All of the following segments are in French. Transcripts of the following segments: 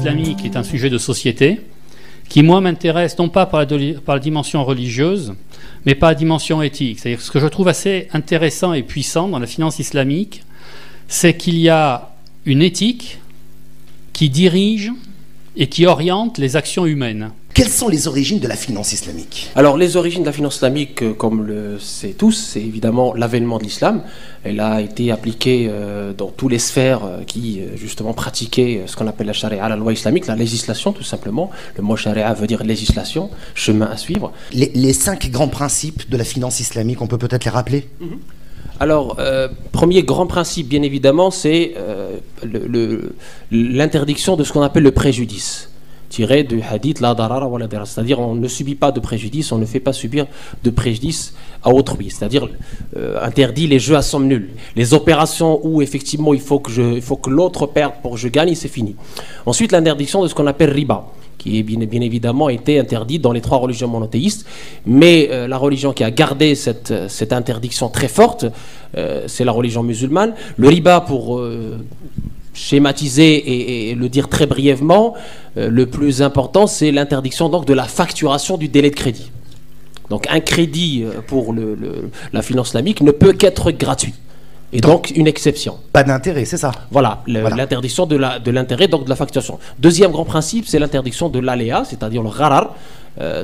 islamique est un sujet de société qui, moi, m'intéresse non pas par la dimension religieuse, mais par la dimension éthique. C'est-à-dire ce que je trouve assez intéressant et puissant dans la finance islamique, c'est qu'il y a une éthique qui dirige et qui oriente les actions humaines. Quelles sont les origines de la finance islamique? Alors, les origines de la finance islamique, comme le sait tous, c'est évidemment l'avènement de l'islam. Elle a été appliquée dans toutes les sphères qui, justement, pratiquaient ce qu'on appelle la charia, la loi islamique, la législation, tout simplement. Le mot charia veut dire législation, chemin à suivre. Les 5 grands principes de la finance islamique, on peut peut-être les rappeler? Alors, premier grand principe, bien évidemment, c'est l'interdiction de ce qu'on appelle le préjudice, tiré du hadith la darara wa la dirar, c'est-à-dire on ne subit pas de préjudice, on ne fait pas subir de préjudice à autrui, c'est-à-dire interdit les jeux à somme nulle, les opérations où effectivement il faut que l'autre perde pour que je gagne, c'est fini. Ensuite, l'interdiction de ce qu'on appelle riba, qui est bien évidemment été interdit dans les 3 religions monothéistes, mais la religion qui a gardé cette interdiction très forte, c'est la religion musulmane. Le riba, pour schématiser et le dire très brièvement, le plus important, c'est l'interdiction donc de la facturation du délai de crédit. Donc un crédit pour la finance islamique ne peut qu'être gratuit. Et donc une exception. Pas d'intérêt, c'est ça? Voilà, l'interdiction de l'intérêt, donc de la facturation. Deuxième grand principe, c'est l'interdiction de l'aléa, c'est-à-dire le gharar.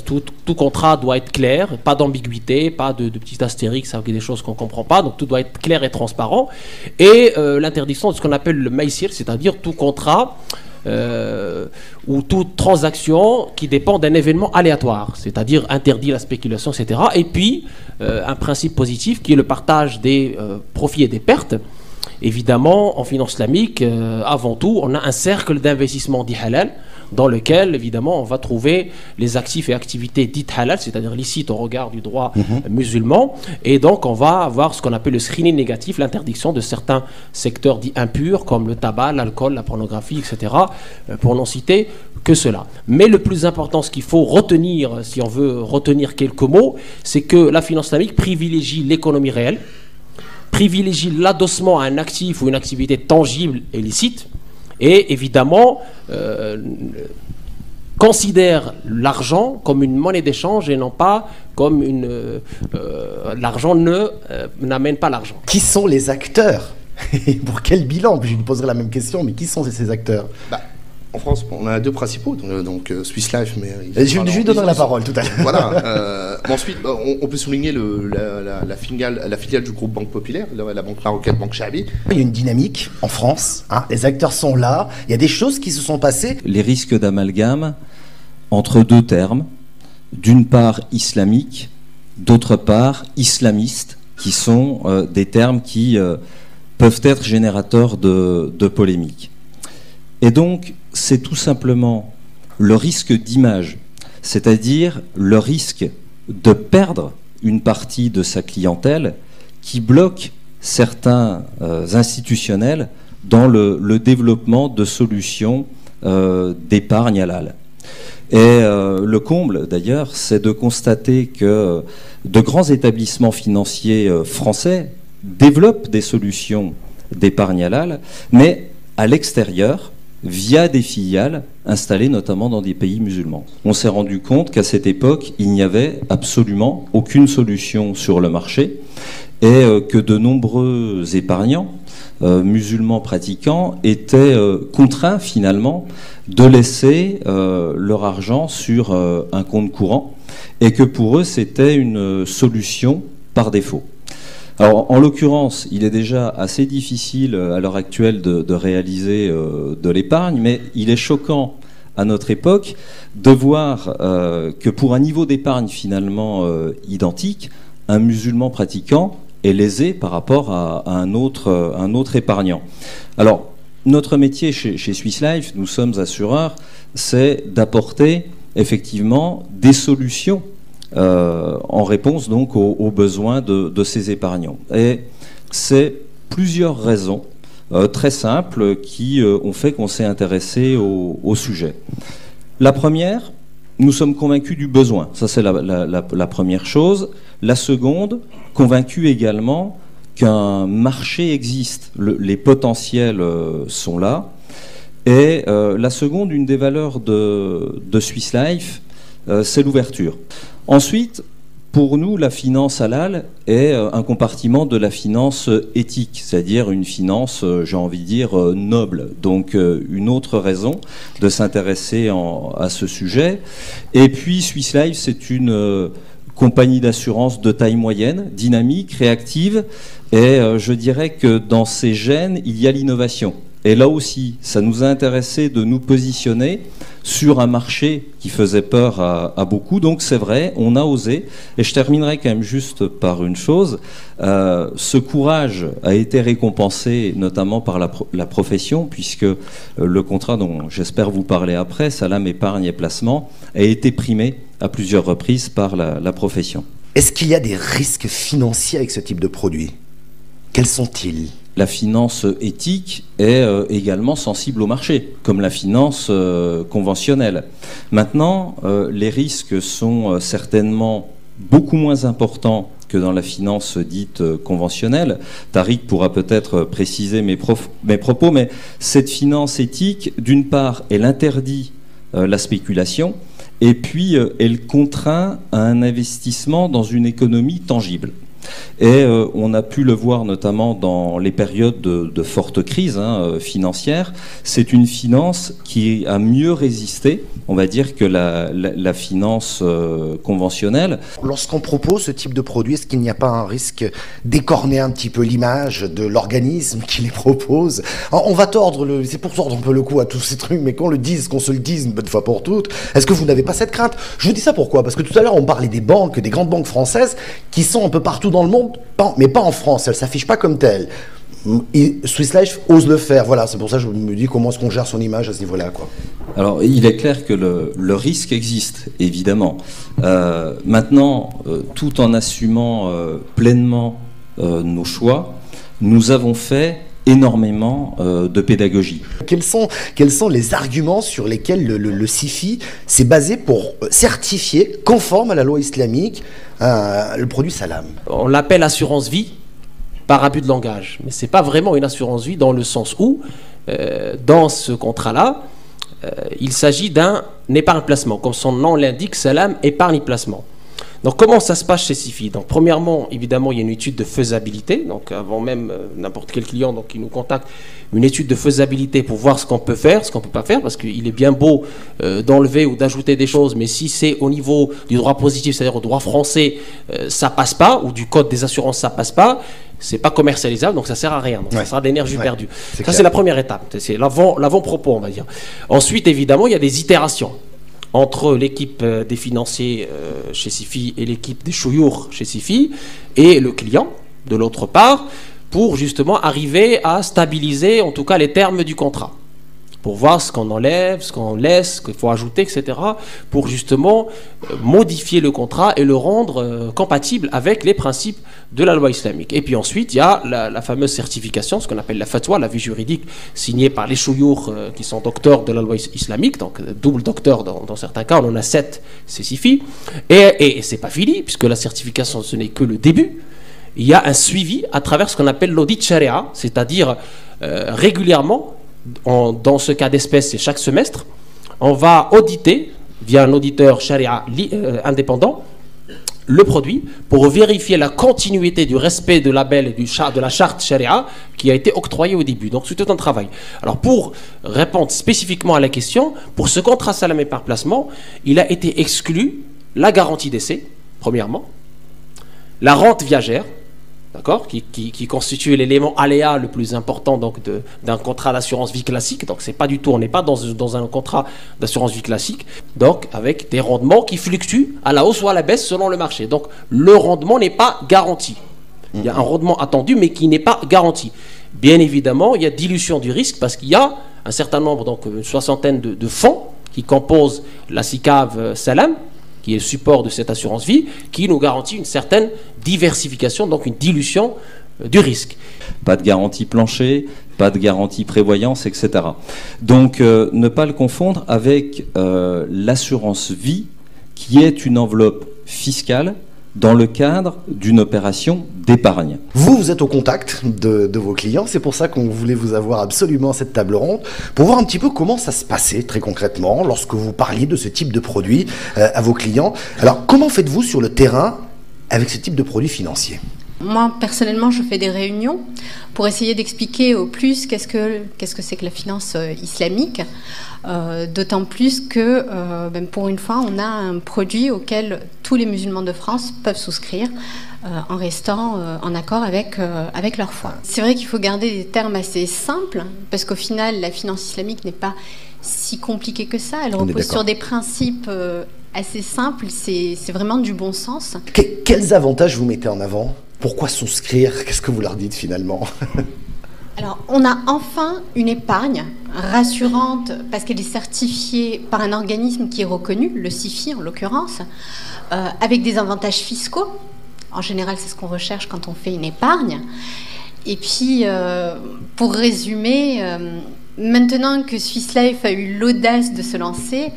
Tout contrat doit être clair, pas d'ambiguïté, pas de petits astérix avec des choses qu'on ne comprend pas, donc tout doit être clair et transparent. Et l'interdiction de ce qu'on appelle le maïsir, c'est-à-dire tout contrat ou toute transaction qui dépend d'un événement aléatoire, c'est-à-dire interdit la spéculation, etc. Et puis, un principe positif qui est le partage des profits et des pertes. Évidemment, en finance islamique, avant tout, on a un cercle d'investissement dit halal, dans lequel, évidemment, on va trouver les actifs et activités dites halal, c'est-à-dire licites au regard du droit musulman. Et donc, on va avoir ce qu'on appelle le screening négatif, l'interdiction de certains secteurs dits impurs, comme le tabac, l'alcool, la pornographie, etc., pour n'en citer que cela. Mais le plus important, ce qu'il faut retenir, si on veut retenir quelques mots, c'est que la finance islamique privilégie l'économie réelle, privilégie l'adossement à un actif ou une activité tangible et licite, et évidemment considère l'argent comme une monnaie d'échange et non pas comme l'argent n'amène pas l'argent. Qui sont les acteurs? Et pour quel bilan? Je lui poserai la même question, mais qui sont ces acteurs? En France, on a 2 principaux, donc Swiss Life, mais... Je lui donnerai la parole tout à l'heure. Voilà. Ensuite, on peut souligner la filiale du groupe Banque Populaire, la banque marocaine Banque Chabi. Il y a une dynamique en France, les acteurs sont là, il y a des choses qui se sont passées. Les risques d'amalgame entre 2 termes, d'une part islamique, d'autre part islamiste, qui sont des termes qui peuvent être générateurs de polémiques. Et donc, c'est tout simplement le risque d'image, c'est-à-dire le risque de perdre une partie de sa clientèle qui bloque certains institutionnels dans le développement de solutions d'épargne halal. Et le comble, d'ailleurs, c'est de constater que de grands établissements financiers français développent des solutions d'épargne halal, mais à l'extérieur, via des filiales installées notamment dans des pays musulmans. On s'est rendu compte qu'à cette époque, il n'y avait absolument aucune solution sur le marché et que de nombreux épargnants musulmans pratiquants étaient contraints finalement de laisser leur argent sur un compte courant et que pour eux, c'était une solution par défaut. Alors, en l'occurrence, il est déjà assez difficile à l'heure actuelle de réaliser de l'épargne, mais il est choquant à notre époque de voir que pour un niveau d'épargne finalement identique, un musulman pratiquant est lésé par rapport à un autre épargnant. Alors, notre métier chez Swiss Life, nous sommes assureurs, c'est d'apporter effectivement des solutions en réponse donc aux besoins de ces épargnants. Et c'est plusieurs raisons très simples qui ont fait qu'on s'est intéressé au sujet. La première, nous sommes convaincus du besoin. Ça, c'est la première chose. La seconde, convaincus également qu'un marché existe. Les potentiels sont là. Et la seconde, une des valeurs de Swiss Life, c'est l'ouverture. Ensuite, pour nous, la finance halal est un compartiment de la finance éthique, c'est-à-dire une finance, j'ai envie de dire, noble. Donc une autre raison de s'intéresser à ce sujet. Et puis Swiss Life, c'est une compagnie d'assurance de taille moyenne, dynamique, réactive, et je dirais que dans ses gènes, il y a l'innovation. Et là aussi, ça nous a intéressé de nous positionner sur un marché qui faisait peur à beaucoup. Donc c'est vrai, on a osé. Et je terminerai quand même juste par une chose. Ce courage a été récompensé notamment par la profession, puisque le contrat dont j'espère vous parler après, Salam Épargne et Placement, a été primé à plusieurs reprises par la profession. Est-ce qu'il y a des risques financiers avec ce type de produit? Quels sont-ils? La finance éthique est également sensible au marché, comme la finance conventionnelle. Maintenant, les risques sont certainement beaucoup moins importants que dans la finance dite conventionnelle. Tariq pourra peut-être préciser mes propos, mais cette finance éthique, d'une part, elle interdit la spéculation, et puis elle contraint à un investissement dans une économie tangible. Et on a pu le voir notamment dans les périodes de forte crise financière. C'est une finance qui a mieux résisté, on va dire, que la finance conventionnelle. Lorsqu'on propose ce type de produit, est-ce qu'il n'y a pas un risque d'écorner un petit peu l'image de l'organisme qui les propose? On va tordre c'est pour tordre un peu le cou à tous ces trucs, mais qu'on se le dise une bonne fois pour toutes. Est-ce que vous n'avez pas cette crainte? Je vous dis ça pourquoi? Parce que tout à l'heure on parlait des banques, des grandes banques françaises qui sont un peu partout dans le monde, mais pas en France. Elles s'affichent pas comme telles. Et Swiss Life ose le faire. Voilà, c'est pour ça que je me dis comment est-ce qu'on gère son image à ce niveau-là, quoi. Alors, il est clair que le risque existe, évidemment. Maintenant, tout en assumant pleinement nos choix, nous avons fait énormément de pédagogie. Quels sont les arguments sur lesquels le CIFI s'est basé pour certifier, conforme à la loi islamique, le produit Salam? On l'appelle assurance vie par abus de langage, mais c'est pas vraiment une assurance vie dans le sens où, dans ce contrat-là, il s'agit d'un épargne-placement, comme son nom l'indique, Salam épargne-placement. Donc comment ça se passe chez CIFI? Donc premièrement, évidemment, il y a une étude de faisabilité, donc avant même n'importe quel client donc, qui nous contacte, une étude de faisabilité pour voir ce qu'on peut faire, ce qu'on ne peut pas faire, parce qu'il est bien beau d'enlever ou d'ajouter des choses, mais si c'est au niveau du droit positif, c'est-à-dire au droit français, ça passe pas, ou du code des assurances, ça passe pas, c'est pas commercialisable, donc ça sert à rien, donc ça sera d'énergie perdue. Ça c'est la première étape, c'est l'avant-propos, on va dire. Ensuite, évidemment, il y a des itérations entre l'équipe des financiers chez CIFI et l'équipe des chouyours chez CIFI et le client de l'autre part pour justement arriver à stabiliser en tout cas les termes du contrat, pour voir ce qu'on enlève, ce qu'on laisse, ce qu'il faut ajouter, etc. pour justement modifier le contrat et le rendre compatible avec les principes de la loi islamique. Et puis ensuite, il y a la fameuse certification, ce qu'on appelle la fatwa, l'avis juridique signée par les chouyours qui sont docteurs de la loi islamique, donc double docteur dans certains cas, on en a 7, c'est CIFI. Et c'est pas fini, puisque la certification, ce n'est que le début. Il y a un suivi à travers ce qu'on appelle l'audit sharia, c'est-à-dire régulièrement, dans ce cas d'espèce, c'est chaque semestre, on va auditer, via un auditeur sharia indépendant, le produit pour vérifier la continuité du respect de label et de la charte sharia qui a été octroyée au début. Donc c'est tout un travail. Alors pour répondre spécifiquement à la question, pour ce contrat Salam Épargne Placement, il a été exclu la garantie d'essai, premièrement, la rente viagère, d'accord, qui constitue l'élément aléa le plus important donc d'un contrat d'assurance vie classique. Donc c'est pas du tout, on n'est pas dans un contrat d'assurance vie classique, donc avec des rendements qui fluctuent à la hausse ou à la baisse selon le marché. Donc le rendement n'est pas garanti. Il y a un rendement attendu mais qui n'est pas garanti. Bien évidemment, il y a dilution du risque parce qu'il y a un certain nombre, donc une soixantaine de fonds qui composent la SICAV Salam, qui est le support de cette assurance vie, qui nous garantit une certaine diversification, donc une dilution du risque. Pas de garantie plancher, pas de garantie prévoyance, etc. Donc ne pas le confondre avec l'assurance vie, qui est une enveloppe fiscale dans le cadre d'une opération d'épargne. Vous êtes au contact de vos clients, c'est pour ça qu'on voulait vous avoir absolument à cette table ronde, pour voir un petit peu comment ça se passait très concrètement lorsque vous parliez de ce type de produit à vos clients. Alors, comment faites-vous sur le terrain avec ce type de produits financiers ? Moi, personnellement, je fais des réunions pour essayer d'expliquer au plus qu'est-ce que c'est que la finance islamique. D'autant plus que, pour une fois, on a un produit auquel tous les musulmans de France peuvent souscrire en restant en accord avec leur foi. C'est vrai qu'il faut garder des termes assez simples, parce qu'au final, la finance islamique n'est pas si compliquée que ça. Elle repose sur des principes assez simples, c'est vraiment du bon sens. Quels avantages vous mettez en avant ? Pourquoi souscrire ? Qu'est-ce que vous leur dites finalement ? Alors, on a enfin une épargne rassurante parce qu'elle est certifiée par un organisme qui est reconnu, le CIFI en l'occurrence, avec des avantages fiscaux. En général, c'est ce qu'on recherche quand on fait une épargne. Et puis, pour résumer, maintenant que Swiss Life a eu l'audace de se lancer,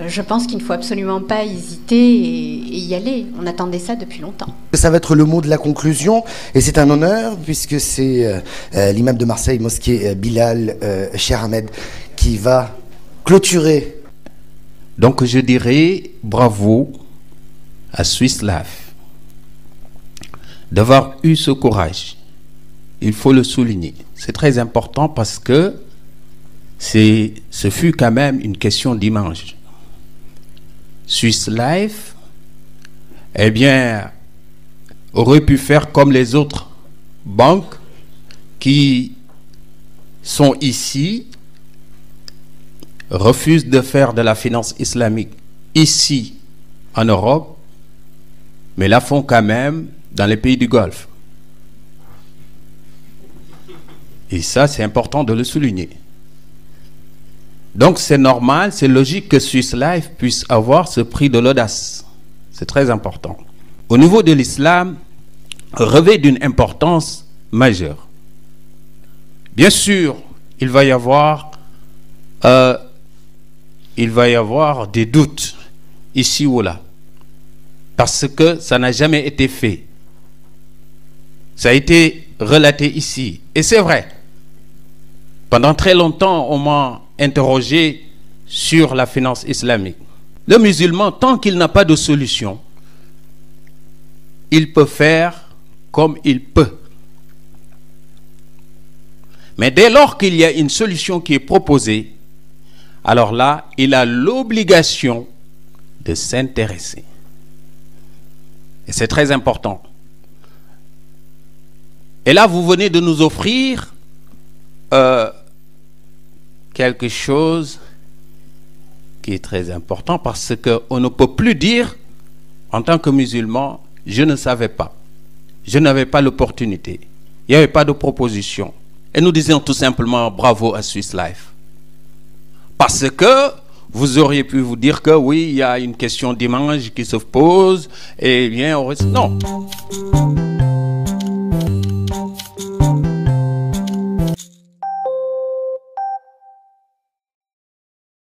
je pense qu'il ne faut absolument pas hésiter et y aller. On attendait ça depuis longtemps. Ça va être le mot de la conclusion, et c'est un honneur, puisque c'est l'imam de Marseille, mosquée Bilal Cher Ahmed, qui va clôturer. Donc je dirais bravo à Swiss Life d'avoir eu ce courage. Il faut le souligner. C'est très important parce que ce fut quand même une question d'image. Swiss Life, eh bien, aurait pu faire comme les autres banques qui sont ici, refusent de faire de la finance islamique ici en Europe, mais la font quand même dans les pays du Golfe. Et ça, c'est important de le souligner. Donc c'est normal, c'est logique que Swiss Life puisse avoir ce prix de l'audace. C'est très important. Au niveau de l'islam, revêt d'une importance majeure. Bien sûr, il va y avoir des doutes ici ou là, parce que ça n'a jamais été fait. Ça a été relaté ici, et c'est vrai. Pendant très longtemps, on m'a interrogé sur la finance islamique. Le musulman, tant qu'il n'a pas de solution, il peut faire comme il peut. Mais dès lors qu'il y a une solution qui est proposée, alors là, il a l'obligation de s'intéresser. Et c'est très important. Et là, vous venez de nous offrir quelque chose qui est très important, parce qu'on ne peut plus dire en tant que musulman, je ne savais pas, je n'avais pas l'opportunité, il n'y avait pas de proposition. Et nous disons tout simplement bravo à Swiss Life, parce que vous auriez pu vous dire que oui, il y a une question d'image qui se pose, et bien non.